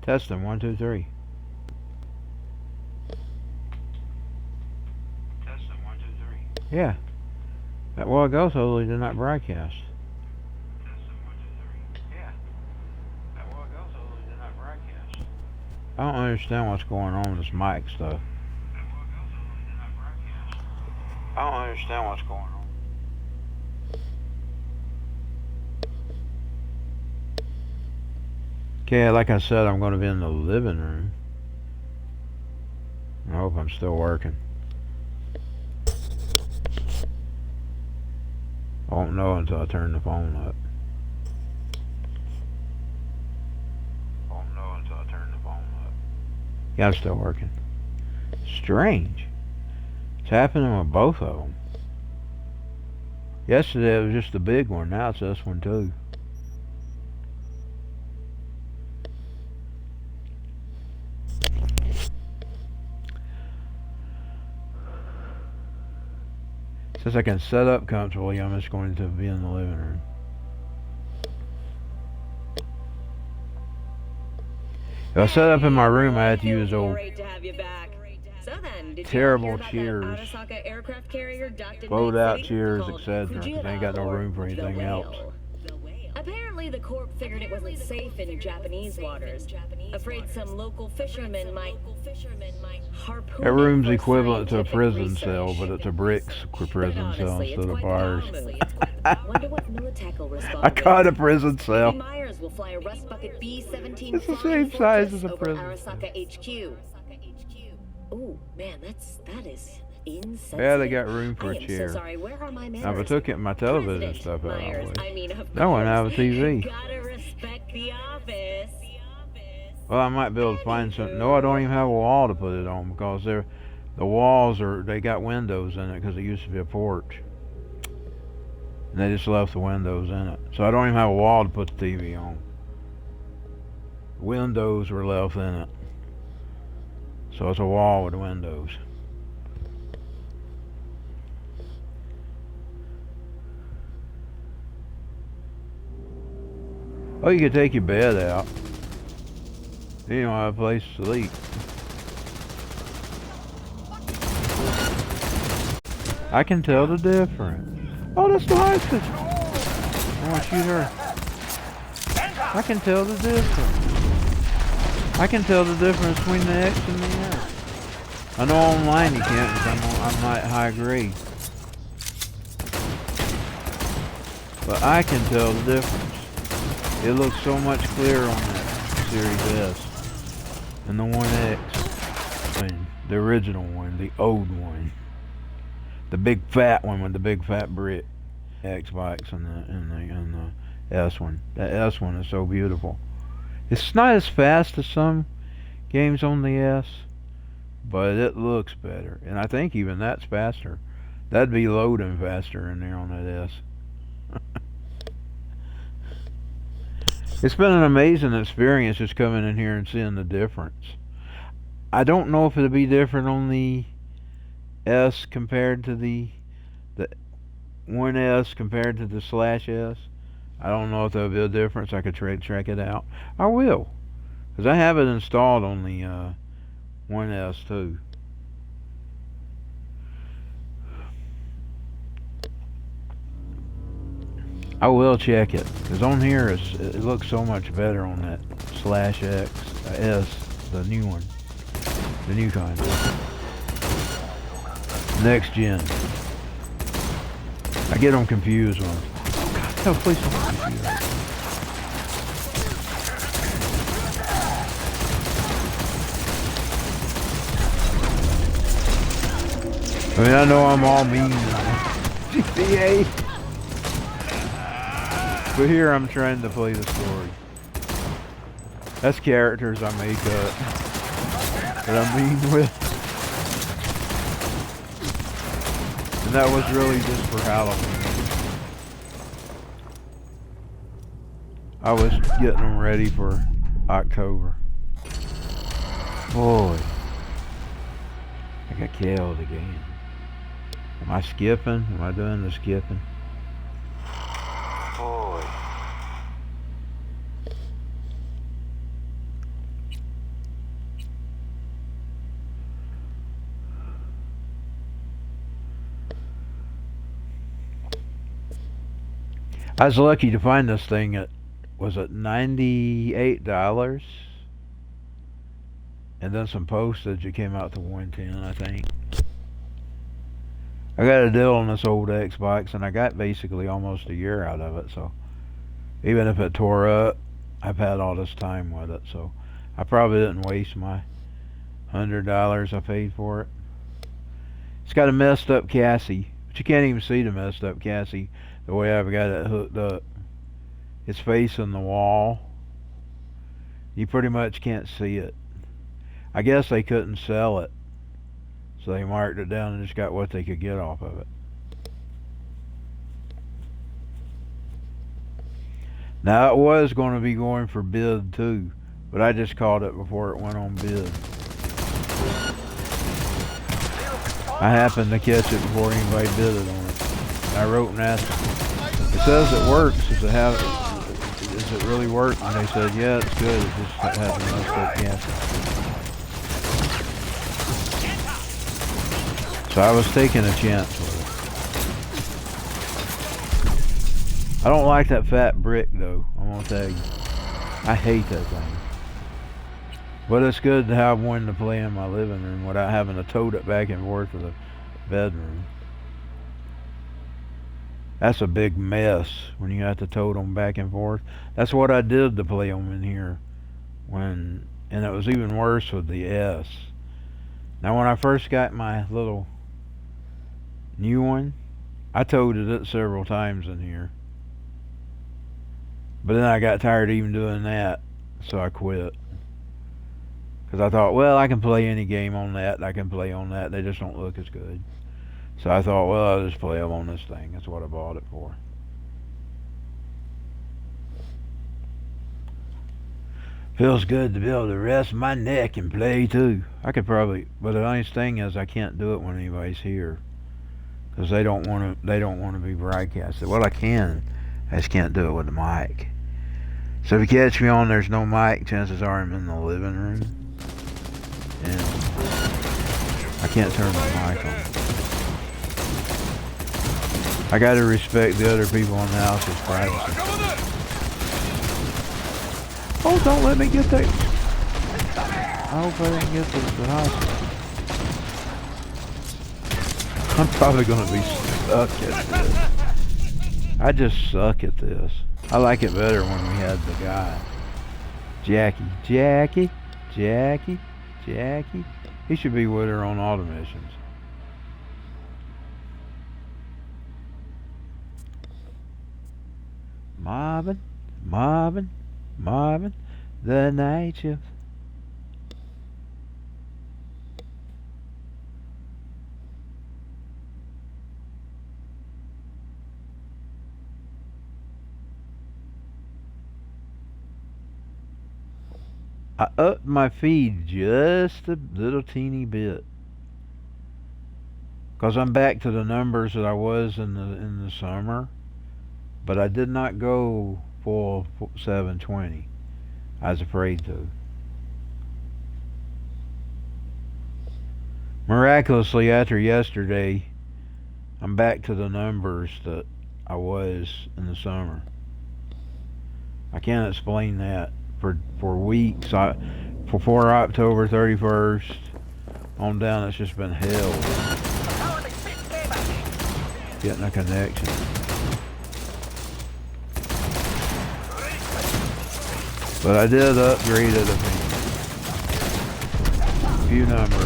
Testing 1, 2, 3. Testing 1, 2, 3. Yeah. That while ago totally did not broadcast. Testing 1, 2, 3. Yeah. That while ago totally did not broadcast. I don't understand what's going on with this mic stuff. That while ago totally did not broadcast. I don't understand what's going on. Okay, like I said, I'm going to be in the living room. I hope I'm still working. I won't know until I turn the phone up. Yeah, I'm still working. Strange. It's happening with both of them. Yesterday it was just the big one. Now it's this one too. Since I can set up comfortably, I'm just going to be in the living room. If I set up in my room, I had to use old terrible chairs, blowed out chairs, etc. Because I ain't got no room for anything else. Apparently, the Corp figured it wasn't safe in Japanese waters. Afraid some local fishermen might harpoon. That room's equivalent to a prison cell, but it's a bricks prison cell instead of bars. I caught a prison cell. Myers will fly a Rust Bucket B-17. It's the same size as a prison. Arasaka HQ. Oh man, that is insane. Yeah, they got room for a chair. So sorry. Where are my manners? Now, if I took it, my television stuff out of Myers, the way. I mean, of That one have a course. TV. Gotta respect the office. Well, I might be able to find something. No, I don't even have a wall to put it on because the walls they got windows in it because it used to be a porch. And they just left the windows in it. So I don't even have a wall to put the TV on. Windows were left in it. So it's a wall with windows. Oh, you could take your bed out. You don't have a place to sleep. I can tell the difference. Oh, that's Alexis. I want to shoot her. I can tell the difference. I can tell the difference between the X and the S. I know online you can't because I'm not high grade. But I can tell the difference. It looks so much clearer on that Series S than the 1X. I mean, the original one, the old one. The big fat one with the big fat brick. Xbox and the S one. The S one is so beautiful. It's not as fast as some games on the S, but it looks better. And I think even that's faster. That'd be loading faster in there on that S. It's been an amazing experience just coming in here and seeing the difference. I don't know if it'll be different on the S compared to the 1S compared to the /S. I don't know if there'll be a difference. I could check it out. I will, because I have it installed on the 1S too. I will check it, because on here it looks so much better on that /S, the new one, the new kind, next gen. I get them confused when no, please don't confuse me. I mean, I know I'm all mean now. GTA. But here I'm trying to play the story. That's characters I make up that I'm mean with. And that was really just for Halloween. I was getting them ready for October. Boy, I got killed again. Am I skipping? Am I doing the skipping? Boy. I was lucky to find this thing at, was it $98? And then some postage, it came out to $110, I think. I got a deal on this old Xbox, and I got basically almost a year out of it, so even if it tore up, I've had all this time with it, so I probably didn't waste my $100 I paid for it. It's got a messed up chassis, but you can't even see the messed up chassis the way I've got it hooked up. It's facing the wall. You pretty much can't see it. I guess they couldn't sell it, so they marked it down and just got what they could get off of it. Now it was going to be going for bid too, but I just caught it before it went on bid. I happened to catch it before anybody bid it on it. And I wrote and asked them, it says it works, does it really work? And they said, yeah, it's good, it just has a messed up chassis. So I was taking a chance with it. I don't like that fat brick though, I'm gonna tell you. I hate that thing. But it's good to have one to play in my living room without having to tote it back and forth to the bedroom. That's a big mess when you have to tote them back and forth. That's what I did to play them in here. And it was even worse with the S. Now when I first got my little new one, I toted it several times in here. But then I got tired of even doing that, so I quit. Because I thought, well, I can play any game on that, and I can play on that, they just don't look as good. So I thought, well, I'll just play them on this thing. That's what I bought it for. Feels good to be able to rest my neck and play too. I could probably, but the nice thing is I can't do it when anybody's here, because they don't want to be broadcasted. Well, I can, I just can't do it with the mic. So if you catch me on there's no mic, chances are I'm in the living room, and I can't turn the mic on. I gotta respect the other people in the house's privacy. Oh, don't let me get that. I hope I didn't get to the hospital. I'm probably gonna be stuck at this. I just suck at this. I like it better when we had the guy. Jackie. He should be with her on all the missions. Marvin, the night shift. I upped my feed just a little teeny bit, because I'm back to the numbers that I was in the summer, but I did not go full 720. I was afraid to. Miraculously, after yesterday, I'm back to the numbers that I was in the summer. I can't explain that. For weeks, before October 31st on down, it's just been hell getting a connection. But I did upgrade it a few numbers.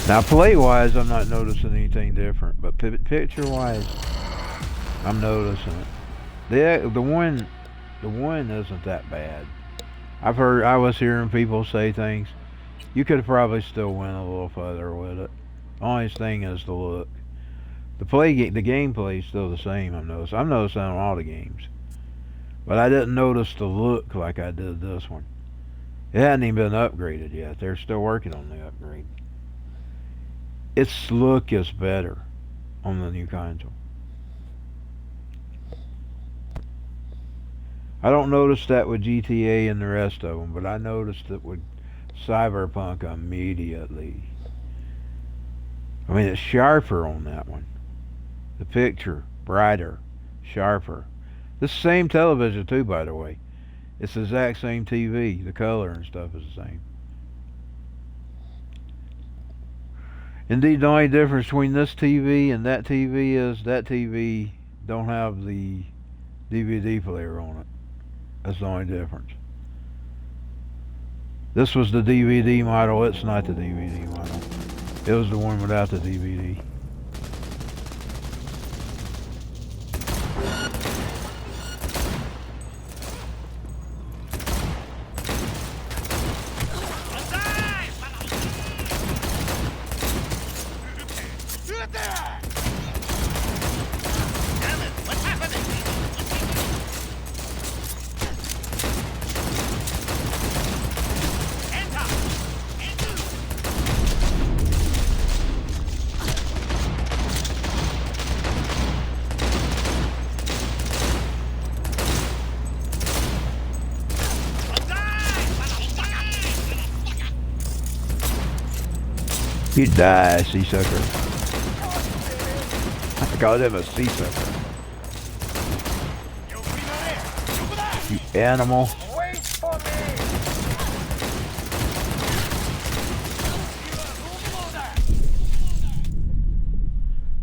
Now play-wise, I'm not noticing anything different, but picture-wise, I'm noticing it. The one isn't that bad. I was hearing people say things. You could probably still win a little further with it. The only thing is the look. The gameplay is still the same. I'm noticing on all the games, but I didn't notice the look like I did this one. It hadn't even been upgraded yet. They're still working on the upgrade. Its look is better on the new console. I don't notice that with GTA and the rest of them, but I noticed it with Cyberpunk immediately. I mean, it's sharper on that one. The picture, brighter, sharper. This same television too, by the way. It's the exact same TV. The color and stuff is the same. Indeed, the only difference between this TV and that TV is that TV don't have the DVD player on it. That's the only difference. This was the DVD model. It's not the DVD model. It was the one without the DVD. You die, sea sucker. I called him a sea sucker. You animal. Wait for me!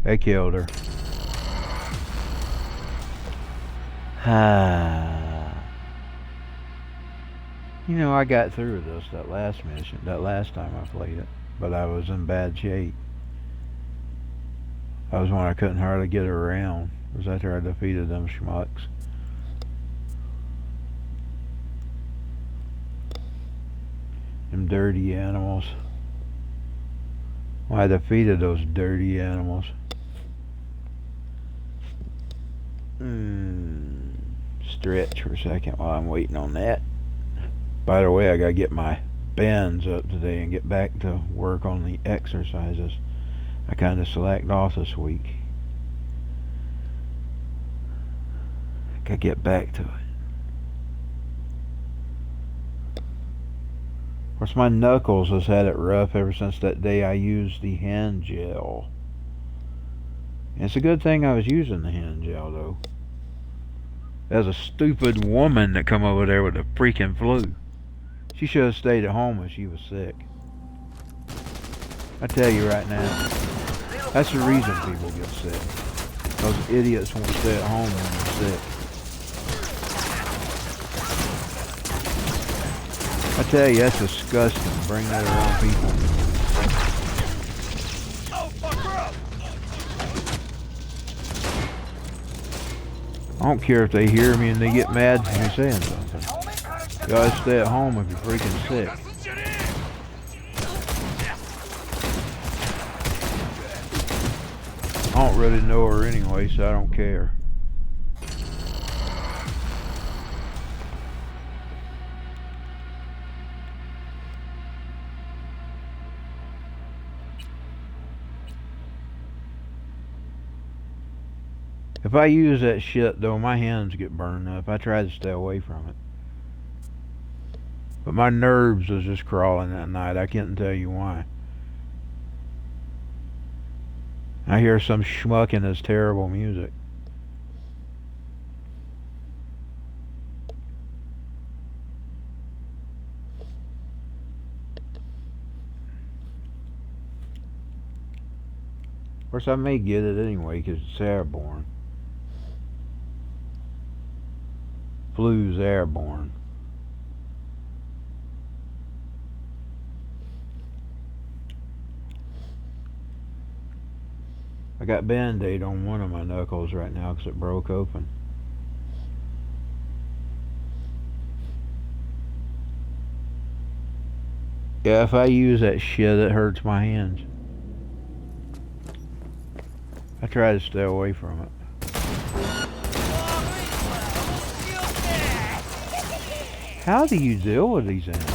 I killed her. You know, I got through this, that last mission, that last time I played it. But I was in bad shape. I was when I couldn't hardly get around. It was after I defeated them schmucks. Them dirty animals. Well, I defeated those dirty animals. Stretch for a second while I'm waiting on that. By the way, I gotta get my bands up today and get back to work on the exercises I kind of slacked off this week. Gotta get back to it. Of course, my knuckles has had it rough ever since that day I used the hand gel. And it's a good thing I was using the hand gel, though. There's a stupid woman that come over there with the freaking flu. She should have stayed at home when she was sick. I tell you right now, that's the reason people get sick. Those idiots won't stay at home when they're sick. I tell you, that's disgusting. Bring that around people. I don't care if they hear me and they get mad for me saying something. You gotta stay at home if you're freaking sick. I don't really know her anyway, so I don't care. If I use that shit though, my hands get burned up. I try to stay away from it. But my nerves was just crawling that night. I can't tell you why. I hear some schmuck in his terrible music. Of course, I may get it anyway because it's airborne. Flu's airborne. I got Band-Aid on one of my knuckles right now because it broke open. Yeah, if I use that shit, it hurts my hands. I try to stay away from it. How do you deal with these animals?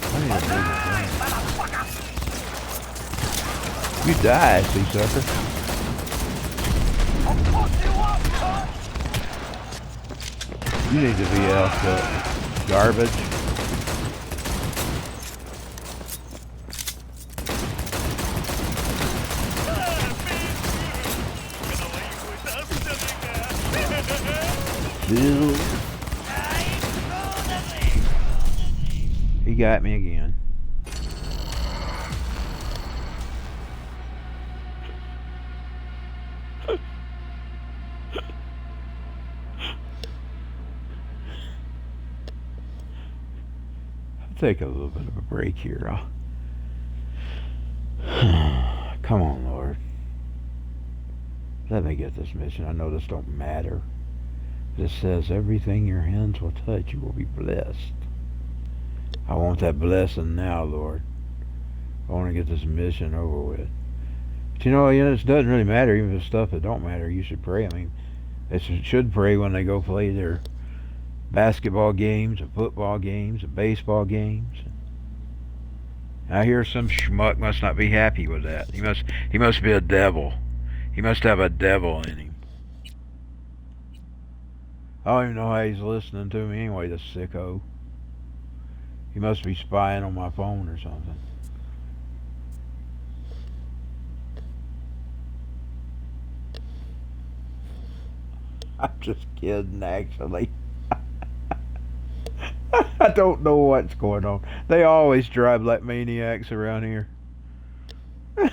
I need a bigger gun. You die, sea sucker. You need to be out garbage. Bill. He got me again. I'll take a little bit of a break here. Come on, Lord. Let me get this mission. I know this don't matter. It says everything your hands will touch, you will be blessed. I want that blessing now, Lord. I want to get this mission over with. But you know, it doesn't really matter. Even if it's stuff that don't matter, you should pray. I mean, they should pray when they go play their basketball games, or football games, or baseball games. I hear some schmuck must not be happy with that. He must be a devil. He must have a devil in him. I don't even know how he's listening to me anyway, this sicko. He must be spying on my phone or something. I'm just kidding, actually. I don't know what's going on. They always drive like maniacs around here. I'm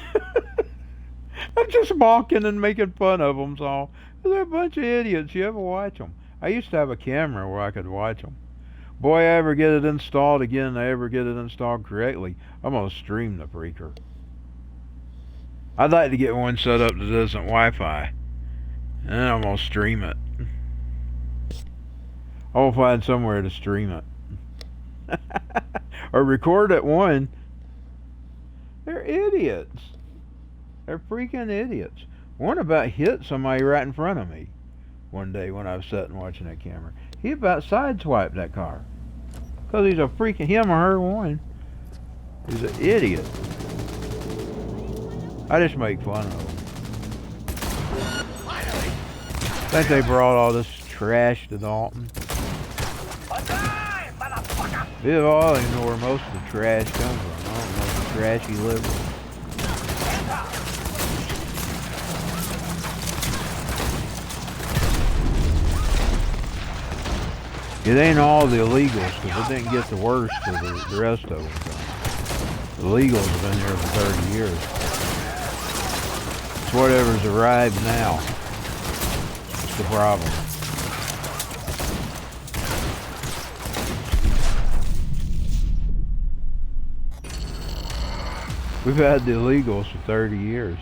just mocking and making fun of them, so they're a bunch of idiots. You ever watch them? I used to have a camera where I could watch them. Boy, I ever get it installed again, I ever get it installed correctly, I'm going to stream the freaker. I'd like to get one set up that isn't Wi-Fi. And then I'm going to stream it. I'll find somewhere to stream it. Or record at one. They're idiots. They're freaking idiots. One about hit somebody right in front of me one day when I was sitting watching that camera. He about sideswiped that car. Because he's a freaking, him or her one. He's an idiot. I just make fun of him. I think they brought all this trash to Dalton. Yeah, well, I don't even know where most of the trash comes from. I don't know if the trash he lives with. It ain't all the illegals, because it didn't get the worst for the rest of them. The illegals have been here for 30 years. It's whatever's arrived now. It's the problem. We've had the illegals for 30 years.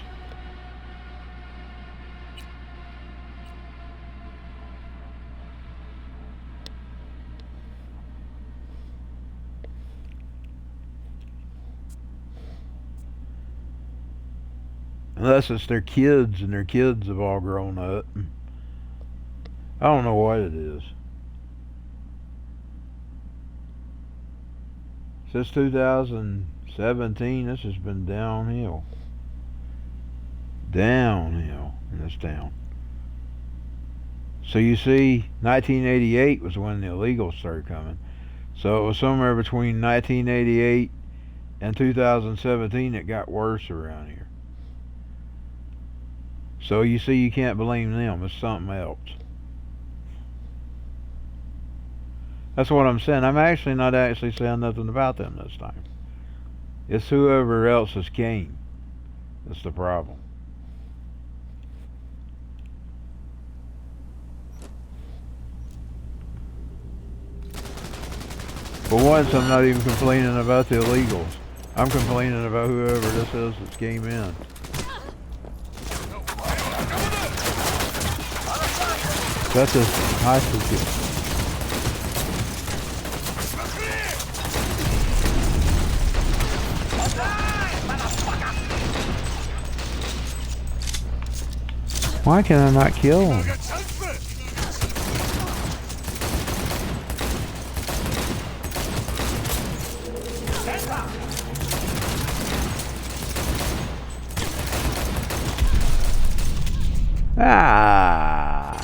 Unless it's their kids, and their kids have all grown up. I don't know what it is. Since 2017, this has been downhill. Downhill in this town. So you see, 1988 was when the illegals started coming. So it was somewhere between 1988 and 2017 it got worse around here. So you see, you can't blame them. It's something else. That's what I'm saying. I'm actually not saying nothing about them this time. It's whoever else has came. That's the problem. For once, I'm not even complaining about the illegals. I'm complaining about whoever this is that came in. That's a hostage. Why can I not kill him? Ah!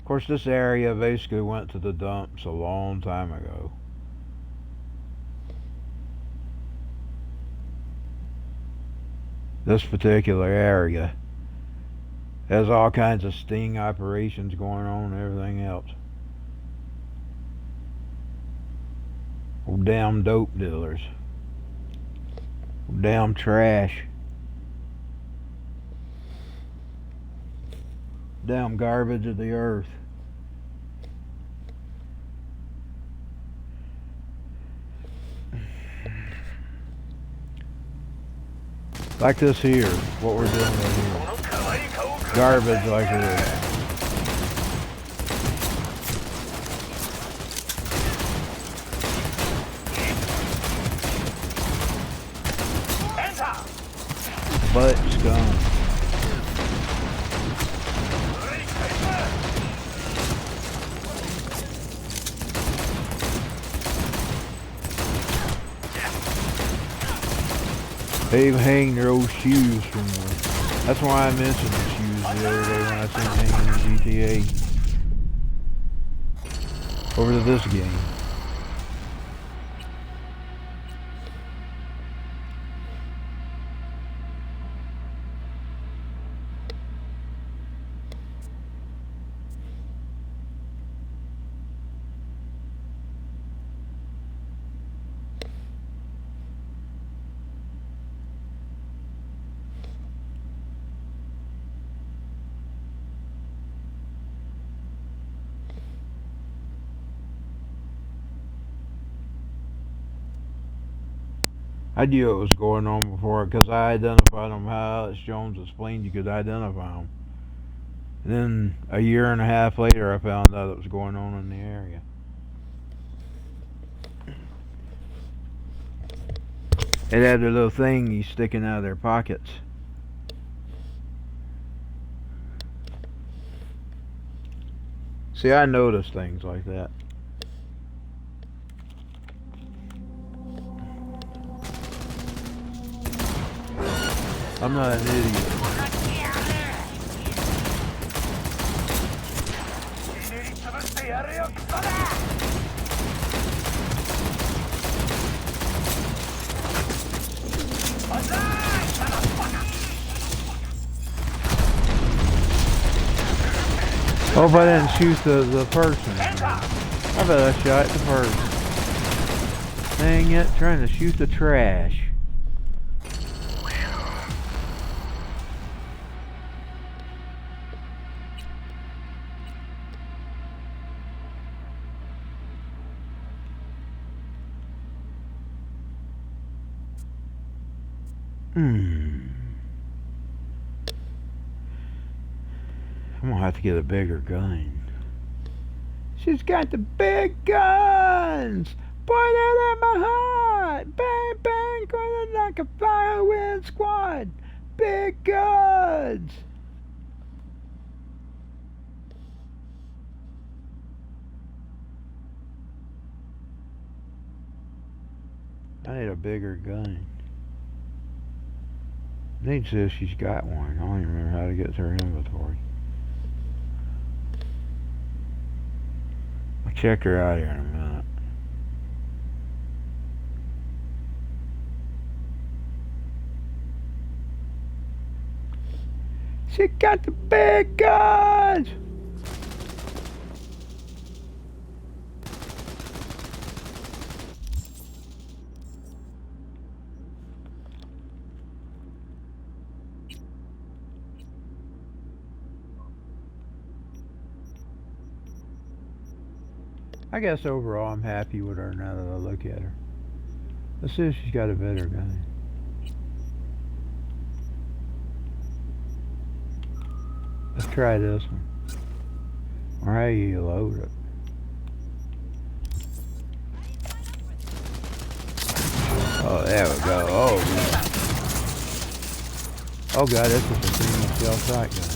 course, this area basically went to the dumps a long time ago. This particular area has all kinds of sting operations going on and everything else. Oh, damn dope dealers. Oh, damn trash. Damn garbage of the earth. Like this here, what we're doing right here. Garbage like this. Butt scum. They even hang their old shoes from them. That's why I mentioned the shoes the other day when I seen hanging in GTA. Over to this game. I knew it was going on before because I identified them how Alex Jones explained you could identify them. And then a year and a half later I found out it was going on in the area. It had a little thingy sticking out of their pockets. See, I notice things like that. I'm not an idiot. Hope I didn't shoot the person. I bet I shot the person. Dang it, trying to shoot the trash. I'm gonna have to get a bigger gun. She's got the big guns! Put it in my heart! Bang, bang, going like a firewind squad! Big guns! I need a bigger gun. I need to see if she's got one. I don't even remember how to get to her inventory. I'll check her out here in a minute. She got the big guns! I guess overall I'm happy with her now that I look at her. Let's see if she's got a better gun. Let's try this one. Or how you load it. Oh, there we go. Oh, man. Oh god, this is a single shell shotgun.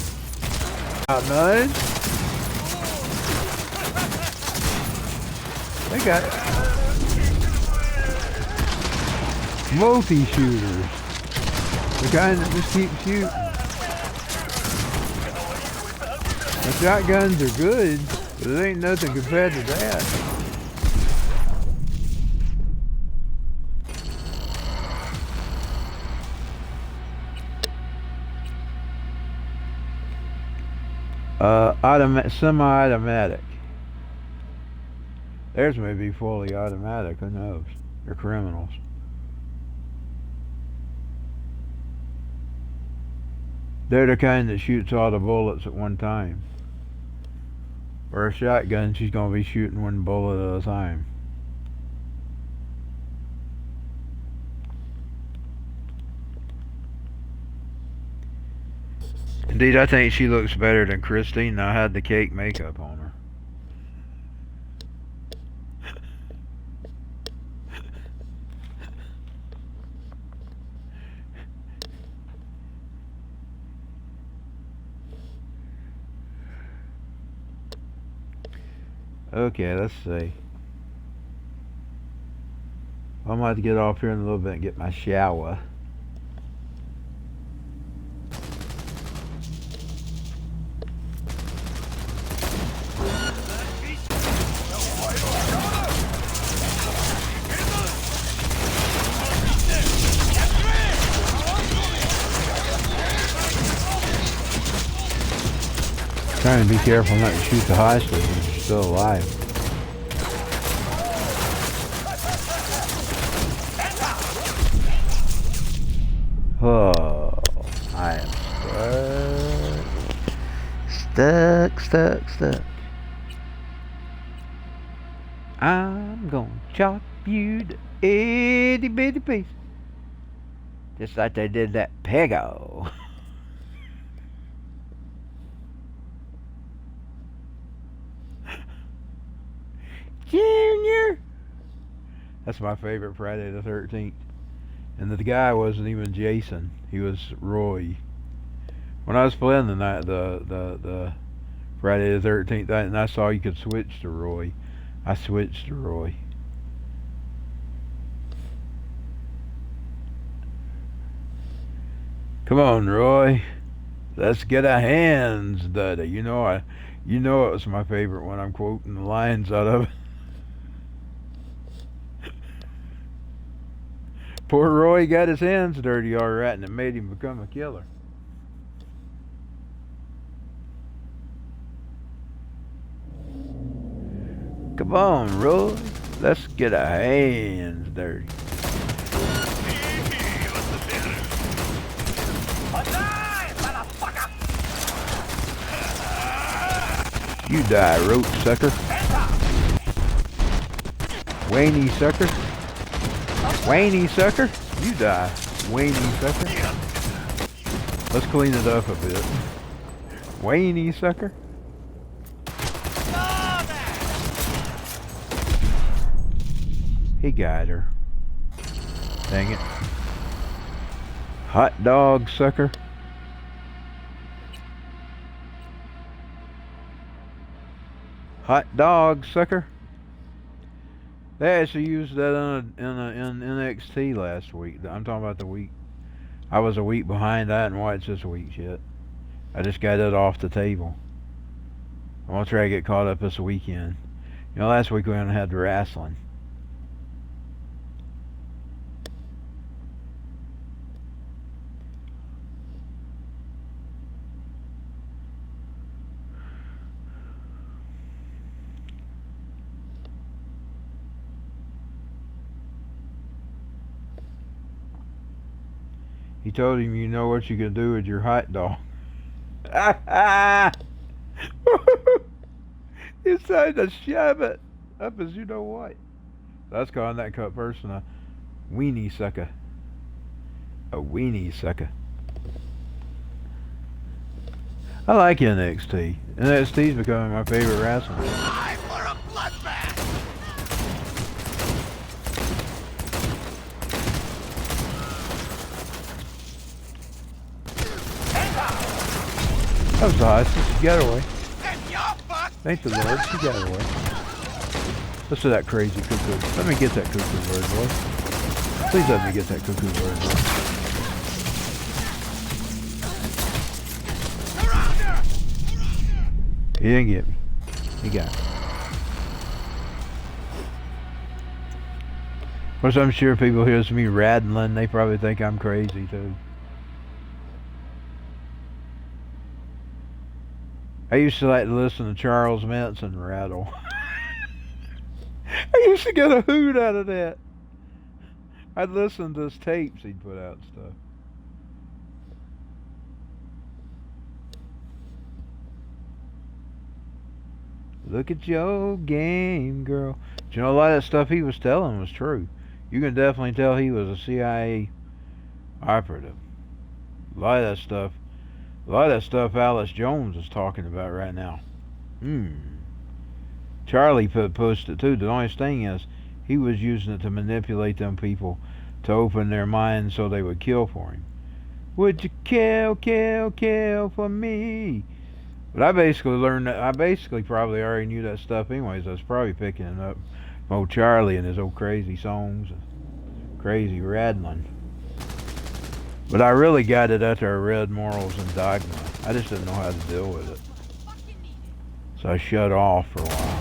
Out none. They got multi-shooters. The guy that just keeps shooting. The shotguns are good, but it ain't nothing compared to that. Semi-automatic. Theirs may be fully automatic, who knows? They're criminals. They're the kind that shoots all the bullets at one time. For a shotgun, she's gonna be shooting one bullet at a time. Indeed, I think she looks better than Christine. I had the cake makeup on her. Okay, let's see. I'm about to get off here in a little bit and get my shower. Trying to be careful not to shoot the hostages if they're still alive. Oh, I am stuck. I'm gonna chop you to itty bitty piece, just like they did that Pego. Junior! That's my favorite Friday the 13th. And the guy wasn't even Jason. He was Roy. When I was playing the Friday the 13th and I saw you could switch to Roy, I switched to Roy. Come on, Roy. Let's get our hands dirty. You know it was my favorite when I'm quoting the lines out of it. Poor Roy got his hands dirty all right, and it made him become a killer. Come on, Roy. Let's get our hands dirty. You die, roach sucker. Waney sucker. Waney sucker. You die, waney sucker. Let's clean it up a bit. Waney sucker. He got her. Dang it. Hot dog sucker. Hot dog sucker. They actually used that in NXT last week. I'm talking about the week. I was a week behind. I hadn't watched this week's yet. I just got it off the table. I'm gonna try to get caught up this weekend. You know, last week we only had the wrestling. He told him, you know what you can do with your hot dog. He tried to shove it up as you know what. That's calling that person a weenie sucker. A weenie sucker. I like NXT. NXT's becoming my favorite wrestling. Time for a bloodbath! That was the hostage. She got away. Thank the Lord, she got away. Listen to that crazy cuckoo. Let me get that cuckoo bird, boy. Please let me get that cuckoo bird, boy. He didn't get me. He got me. Of course, I'm sure people hear me rattling, they probably think I'm crazy too. I used to like to listen to Charles Manson rattle. I used to get a hoot out of that. I'd listen to his tapes he'd put out and stuff. Look at your game, girl. But you know, a lot of that stuff he was telling was true. You can definitely tell he was a CIA operative. A lot of that stuff Alice Jones is talking about right now. Charlie pushed it too. The only thing is, he was using it to manipulate them people to open their minds so they would kill for him. Would you kill for me? But I basically learned that. I basically probably already knew that stuff anyways. I was probably picking it up from old Charlie and his old crazy songs and crazy rattling. But I really got it after I read Morals and Dogma. I just didn't know how to deal with it. So I shut off for a while.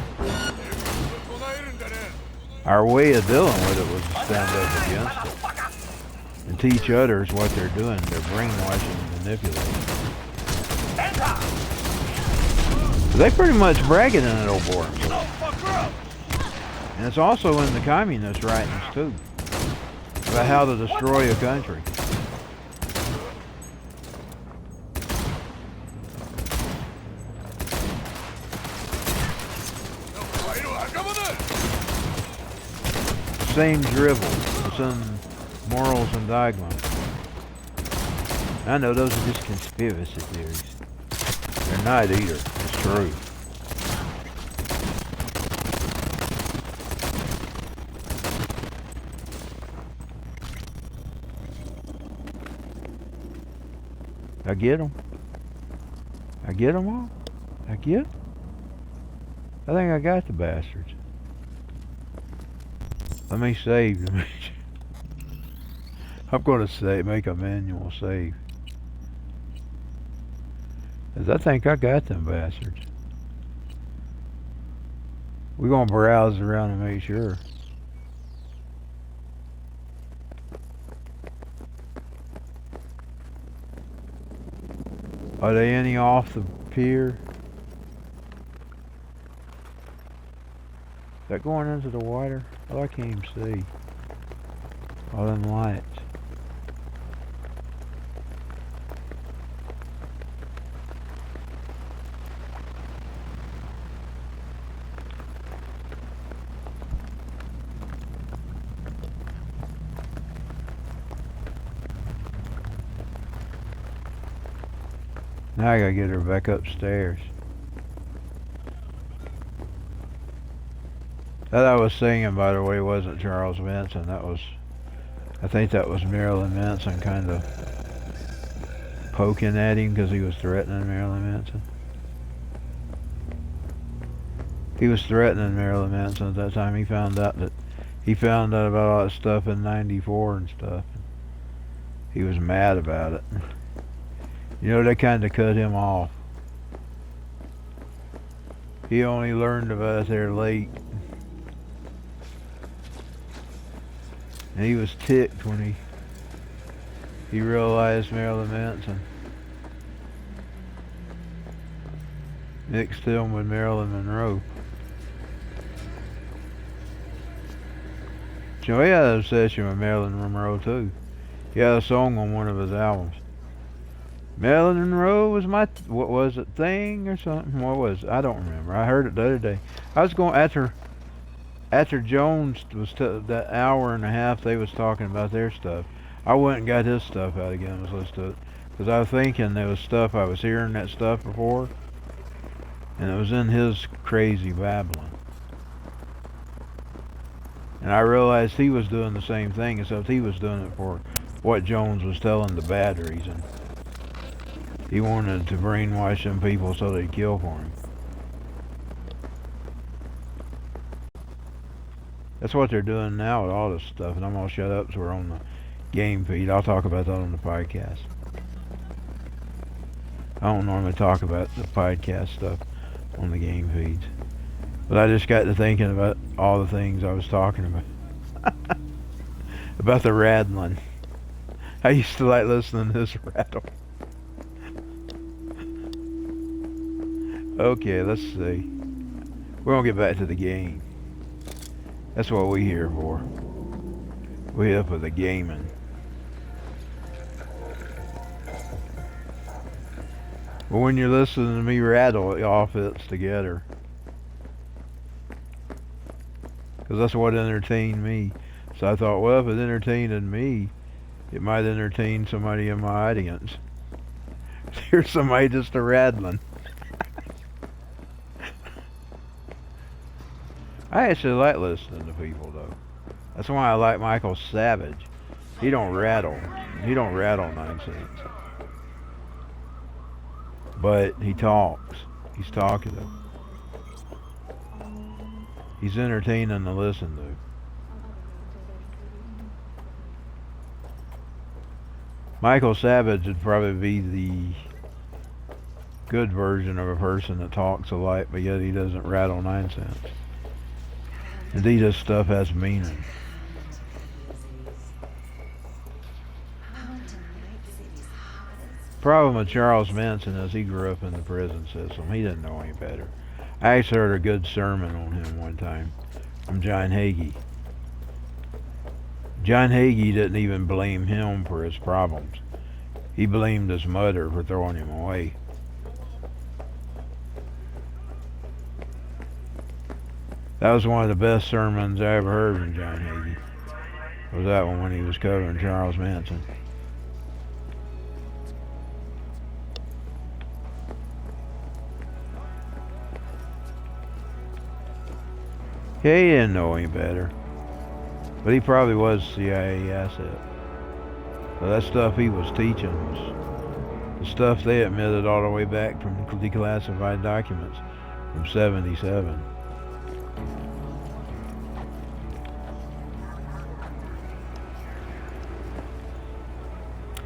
Our way of dealing with it was to stand up against it. And teach others what they're doing. They're brainwashing and manipulating. They pretty much bragging in that old board. And it's also in the communist writings too. About how to destroy a country. Same dribble. It's in Morals and Dogma. I know those are just conspiracy theories. They're not either. It's true. I get them. I get them all. I get. I think I got the bastards. Let me save them. I'm going to make a manual save. 'Cause I think I got them bastards. We're going to browse around and make sure. Are they any off the pier? Is that going into the water? Oh, I can't even see. All them lights. Now I gotta get her back upstairs. That I was singing, by the way, wasn't Charles Manson. That was, I think that was Marilyn Manson kind of poking at him because he was threatening Marilyn Manson. He was threatening Marilyn Manson at that time. He found out about all that stuff in '94 and stuff. He was mad about it. You know, they kind of cut him off. He only learned about it there late. And he was ticked when he realized Marilyn Manson mixed him with Marilyn Monroe. You know, he had an obsession with Marilyn Monroe too. He had a song on one of his albums. Marilyn Monroe was my, what was it, thing or something? What was it? I don't remember. I heard it the other day. I was going, after Jones was, that hour and a half they was talking about their stuff, I went and got his stuff out again and was listening to it. Because I was thinking there was stuff, I was hearing that stuff before, and it was in his crazy babbling. And I realized he was doing the same thing, except he was doing it for what Jones was telling the batteries, and he wanted to brainwash them people so they'd kill for him. That's what they're doing now with all this stuff, and I'm gonna shut up so we're on the game feed. I'll talk about that on the podcast. I don't normally talk about the podcast stuff on the game feeds. But I just got to thinking about all the things I was talking about. About the rattling. I used to like listening to this rattle. Okay, let's see. We're gonna get back to the game. That's what we here for. We here for the gaming. But when you're listening to me rattle, it all fits together. Because that's what entertained me. So I thought, well, if it entertained me, it might entertain somebody in my audience. Here's somebody just a rattling. I actually like listening to people, though. That's why I like Michael Savage. He don't rattle. He don't rattle nonsense. But he talks. He's talkative. He's entertaining to listen to. Michael Savage would probably be the good version of a person that talks a lot, but yet he doesn't rattle nonsense. Indeed, his stuff has meaning. Problem with Charles Manson is he grew up in the prison system. He didn't know any better. I actually heard a good sermon on him one time from John Hagee. John Hagee didn't even blame him for his problems. He blamed his mother for throwing him away. That was one of the best sermons I ever heard from John Hagee. Was that one when he was covering Charles Manson. Yeah, he didn't know any better. But he probably was a CIA asset. So that stuff he was teaching was the stuff they admitted all the way back from declassified documents from '77.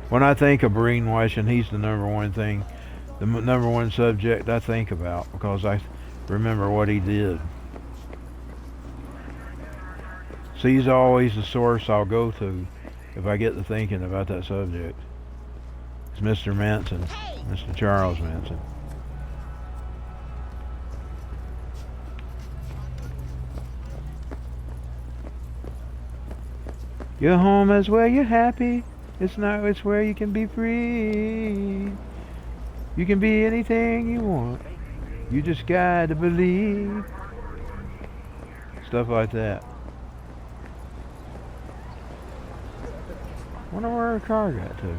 When I think of brainwashing, he's the number one thing, the number one subject I think about, because I remember what he did. So he's always the source I'll go to if I get to thinking about that subject. It's Mr. Manson, Mr. Charles Manson. Your home is where you're happy. It's not, it's where you can be free. You can be anything you want. You just gotta believe. Stuff like that. Wonder where her car got to.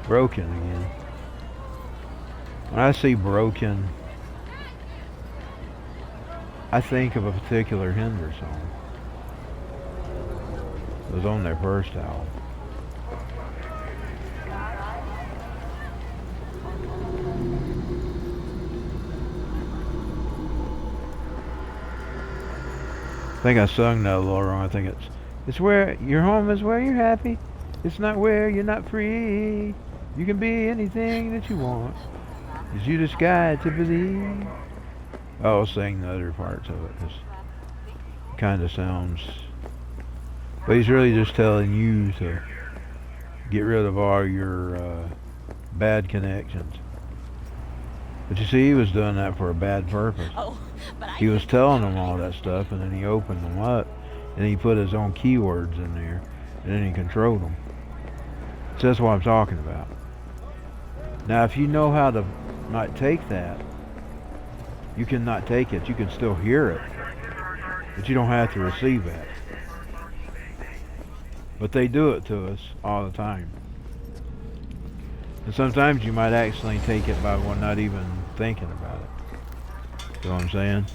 Broken again. When I see broken, I think of a particular Hinder song. It was on their first album. I think I sung that a little wrong. I think it's where your home is where you're happy. It's not where you're not free. You can be anything that you want. Cause you just got to believe. I'll sing the other parts of it, cause it kind of sounds. But he's really just telling you to get rid of all your bad connections. But you see, he was doing that for a bad purpose. He was telling them all that stuff, and then he opened them up, and he put his own keywords in there, and then he controlled them. So that's what I'm talking about. Now, if you know how to not take that, you can not take it. You can still hear it, but you don't have to receive it. But they do it to us all the time. And sometimes you might actually take it by one not even thinking about it. You know what I'm saying?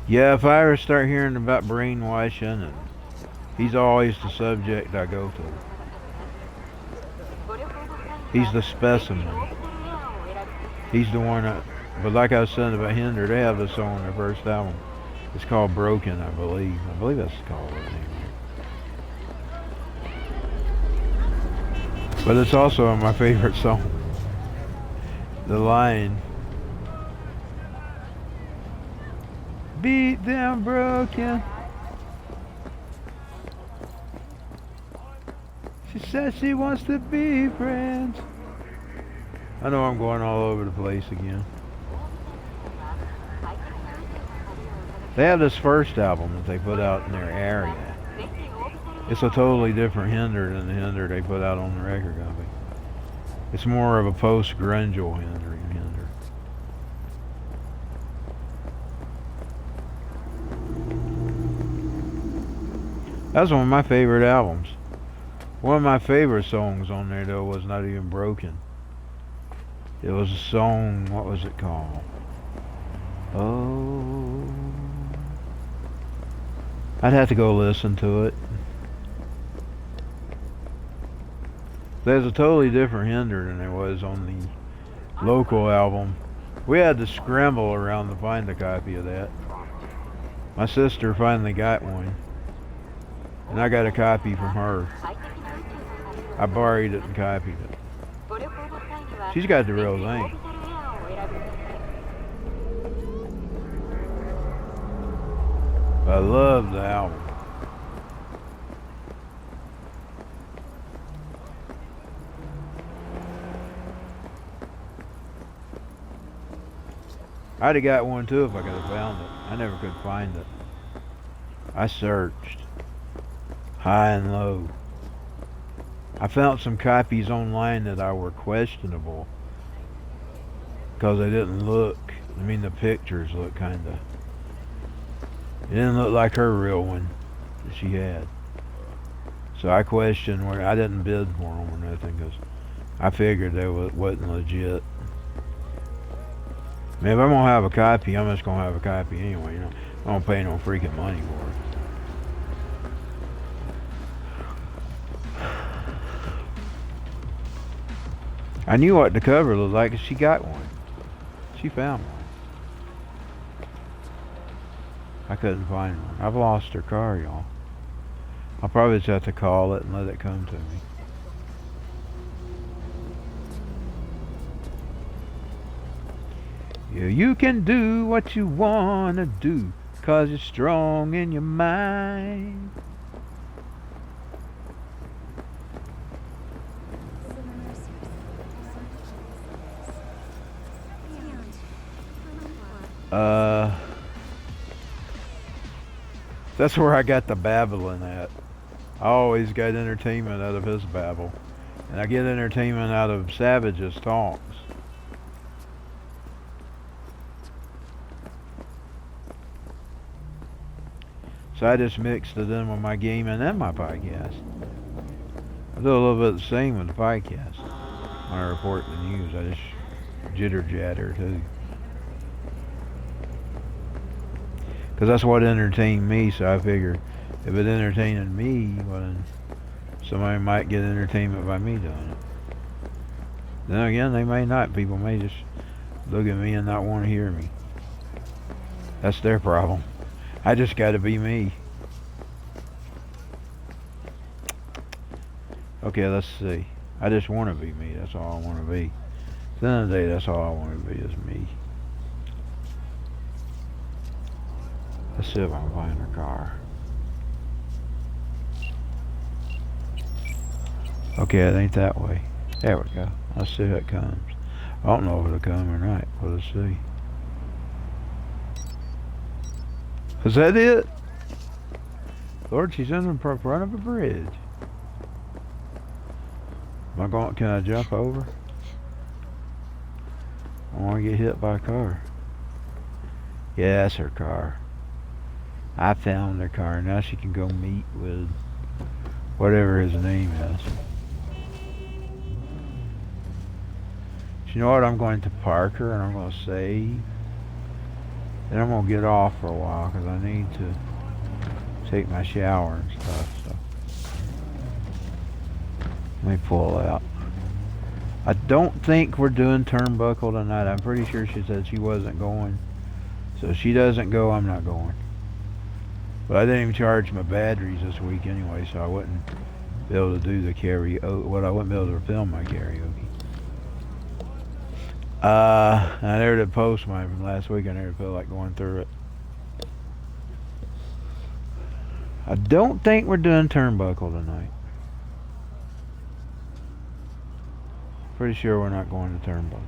Yeah, if I ever start hearing about brainwashing, and he's always the subject I go to. He's the specimen. He's the one that, but like I was saying about Hinder, they have this song on their first album. It's called Broken, I believe. I believe that's called it anyway. But it's also my favorite song. The line, beat them broken. She says she wants to be friends. I know I'm going all over the place again. They have this first album that they put out in their area. It's a totally different Hinder than the Hinder they put out on the record company. It's more of a post-grungeal Hinder. That's one of my favorite albums. One of my favorite songs on there though was Not Even Broken. It was a song, what was it called? Oh, I'd have to go listen to it. There's a totally different Hinder than there was on the local album. We had to scramble around to find a copy of that. My sister finally got one, and I got a copy from her. I borrowed it and copied it. She's got the real thing. I love the album. I'd have got one too if I could have found it. I never could find it. I searched high and low. I found some copies online that were questionable because they didn't look, I mean the pictures look kinda, it didn't look like her real one that she had. So I questioned where, I didn't bid for them or nothing because I figured they wasn't legit. I mean, if I'm gonna have a copy, I'm just gonna have a copy anyway, you know. I don't pay no freaking money for it. I knew what the cover looked like because she got one. She found one. I couldn't find one. I've lost her car, y'all. I'll probably just have to call it and let it come to me. Yeah, you can do what you wanna do, 'cause you're strong in your mind. That's where I got the babbling at. I always got entertainment out of his babble. And I get entertainment out of Savage's talks. So I just mixed it in with my gaming and my podcast. I do a little bit the same with the podcast. When I report the news, I just jitter-jatter too. Because that's what entertained me, so I figured if it entertained me, well then somebody might get entertainment by me doing it. Then again, they may not. People may just look at me and not want to hear me. That's their problem. I just gotta be me. Okay, let's see. I just want to be me. That's all I want to be. At the end of the day, that's all I want to be is me. Let's see if I can find her car. Okay, it ain't that way. There we go. Let's see if it comes. I don't know if it'll come or not, but let's see. Is that it? Lord, she's in front of a bridge. Am I going? Can I jump over? I want to get hit by a car. Yeah, that's her car. I found her car. Now she can go meet with whatever his name is. You know what? I'm going to park her and I'm going to save. Then I'm going to get off for a while because I need to take my shower and stuff. So let me pull out. I don't think we're doing turnbuckle tonight. I'm pretty sure she said she wasn't going. So if she doesn't go, I'm not going. But I didn't even charge my batteries this week anyway, so I wouldn't be able to do the karaoke. Well, I wouldn't be able to film my karaoke. I never did post mine from last week. I never felt like going through it. I don't think we're doing Turnbuckle tonight. Pretty sure we're not going to Turnbuckle.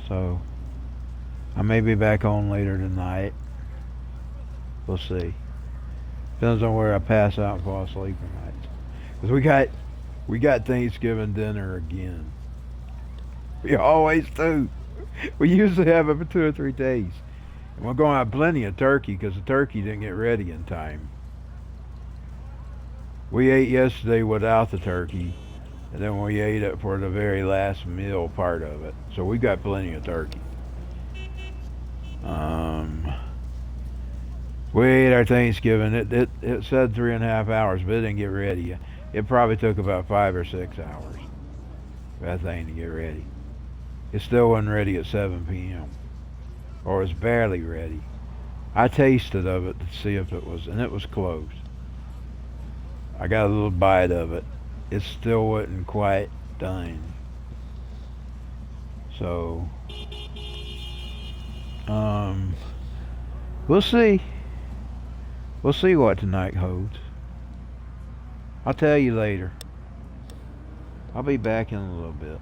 So, I may be back on later tonight. We'll see. Depends on where I pass out and fall asleep tonight. Because we got Thanksgiving dinner again. We always do. We usually have it for 2 or 3 days. And we're going to have plenty of turkey because the turkey didn't get ready in time. We ate yesterday without the turkey, and then we ate it for the very last meal part of it. So we got plenty of turkey. We ate our Thanksgiving. It said 3.5 hours, but it didn't get ready. It probably took about 5 or 6 hours for that thing to get ready. It still wasn't ready at 7 p.m. Or it was barely ready. I tasted of it to see if it was, and it was close. I got a little bite of it. It still wasn't quite done. So, we'll see. We'll see what tonight holds. I'll tell you later. I'll be back in a little bit.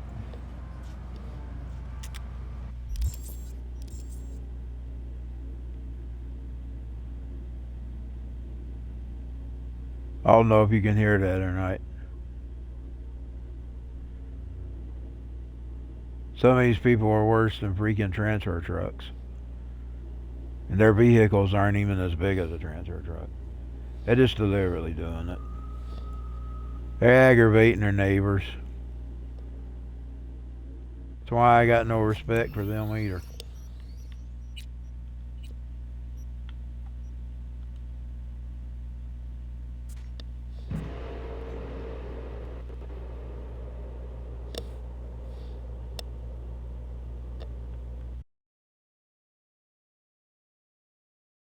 I don't know if you can hear that or not. Some of these people are worse than freaking transfer trucks. And their vehicles aren't even as big as a transfer truck. They're just deliberately doing it. They're aggravating their neighbors. That's why I got no respect for them either.